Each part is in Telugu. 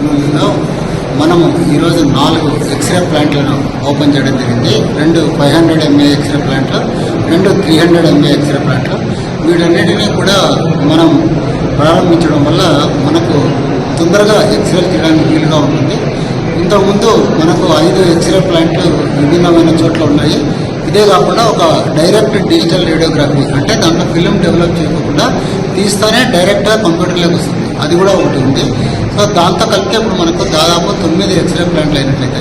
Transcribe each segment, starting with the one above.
కర్నూలులో మనము ఈరోజు 4 ఎక్స్రే ప్లాంట్లను ఓపెన్ చేయడం జరిగింది. 2 500 mA ఎక్స్రే ప్లాంట్లు, 2 300 mA ఎక్స్రే ప్లాంట్లు. వీటన్నిటినీ కూడా మనం ప్రారంభించడం వల్ల మనకు తొందరగా ఎక్స్రే తీయడానికి వీలుగా ఉంటుంది. ఇంతకుముందు మనకు 5 ఎక్స్రే ప్లాంట్లు విభిన్నమైన చోట్ల ఉన్నాయి. ఇదే కాకుండా ఒక డైరెక్ట్ డిజిటల్ రేడియోగ్రఫీ, అంటే దాంట్లో ఫిలిం డెవలప్ చేయకుండా తీస్తేనే డైరెక్ట్గా కంప్యూటర్లోకి వస్తుంది, అది కూడా ఒకటి ఉంది. సో దాంతో కలిపి ఇప్పుడు మనకు దాదాపు 9 ఎక్స్రే ప్లాంట్లు అయినట్లయితే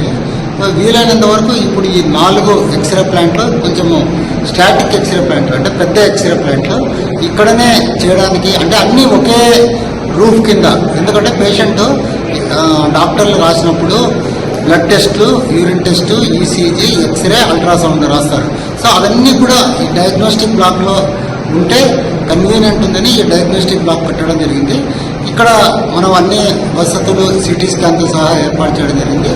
వీలైనంత వరకు ఇప్పుడు ఈ 4 ఎక్స్రే ప్లాంట్లు కొంచెము స్టాటిక్ ఎక్స్రే ప్లాంట్లు, అంటే పెద్ద ఎక్స్రే ప్లాంట్లు ఇక్కడనే చేయడానికి, అంటే అన్నీ ఒకే రూఫ్ కింద. ఎందుకంటే పేషెంట్ డాక్టర్లు రాసినప్పుడు బ్లడ్ టెస్ట్లు, urine test, ECG, x-ray, ultrasound రాస్తారు. సో అవన్నీ కూడా ఈ డయాగ్నోస్టిక్ బ్లాక్లో ఉంటే కన్వీనియంట్ ఉందని ఈ డయాగ్నోస్టిక్ బ్లాక్ పెట్టడం జరిగింది. ఇక్కడ మనం అన్ని వసతులు సిటీ స్కాన్తో సహా ఏర్పాటు చేయడం జరిగింది.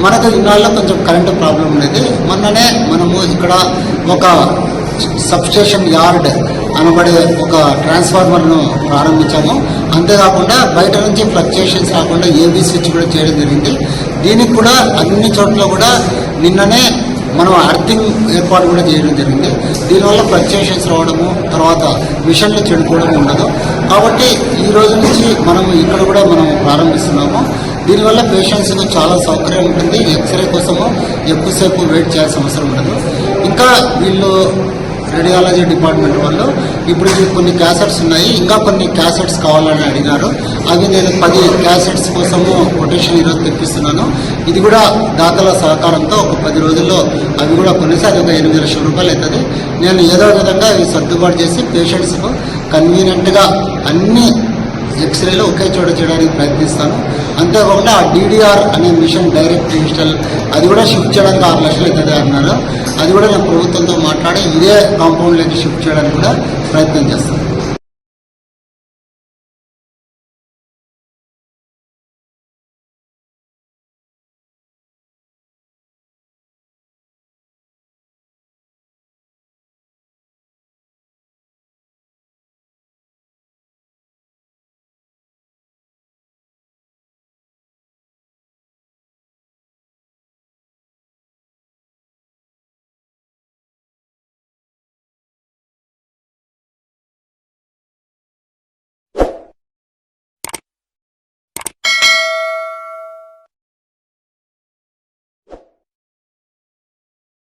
మనకు ఇన్నాళ్ళలో కొంచెం కరెంటు ప్రాబ్లం ఉండేది. మొన్ననే మనము ఇక్కడ ఒక సబ్స్టేషన్ యార్డ్ అనబడే ఒక ట్రాన్స్ఫార్మర్ను ప్రారంభించాము. అంతేకాకుండా బయట నుంచి ఫ్లక్చుయేషన్స్ రాకుండా ఏబీ స్విచ్ కూడా చేయడం జరిగింది. దీనికి కూడా అన్ని చోట్ల కూడా నిన్ననే మనం అర్థింగ్ ఏర్పాటు కూడా చేయడం జరిగింది. దీనివల్ల ఫ్లక్చుయేషన్స్ రావడము, తర్వాత మిషన్లు చెడిపోవడం ఉండదు. కాబట్టి ఈ రోజు నుంచి మనము ఇక్కడ కూడా మనం ప్రారంభిస్తున్నాము. దీనివల్ల పేషెంట్స్కు చాలా సౌకర్యం ఉంటుంది. ఎక్స్రే కోసము ఎక్కువసేపు వెయిట్ చేయాల్సిన అవసరం ఉండదు. ఇంకా వీళ్ళు రేడియాలజీ డిపార్ట్మెంట్ వాళ్ళు ఇప్పుడు కొన్ని క్యాసెట్స్ ఉన్నాయి, ఇంకా కొన్ని క్యాసెట్స్ కావాలని అడిగారు. అవి నేను 10 క్యాసెట్స్ కోసము కొటేషన్ ఈరోజు తెప్పిస్తున్నాను. ఇది కూడా దాతల సహకారంతో ఒక 10 రోజుల్లో అవి కూడా కొన్నిసారి ఒక 8 లక్షల రూపాయలు అవుతుంది. నేను ఏదో విధంగా ఇవి సర్దుబాటు చేసి పేషెంట్స్కు కన్వీనియంట్గా అన్ని ఎక్స్రేలు ఒకే చోట చేయడానికి ప్రయత్నిస్తాను. అంతేకాకుండా ఆ డీడీఆర్ అనే మిషన్ డైరెక్ట్ డిజిటల్ అది కూడా షిఫ్ట్ చేయడానికి 6 లక్షలు అవుతుంది అన్నారు. అది కూడా నేను ప్రభుత్వంతో మాట్లాడి ఇదే కాంపౌండ్లోకి షిఫ్ట్ చేయడానికి కూడా ప్రయత్నం చేస్తాను.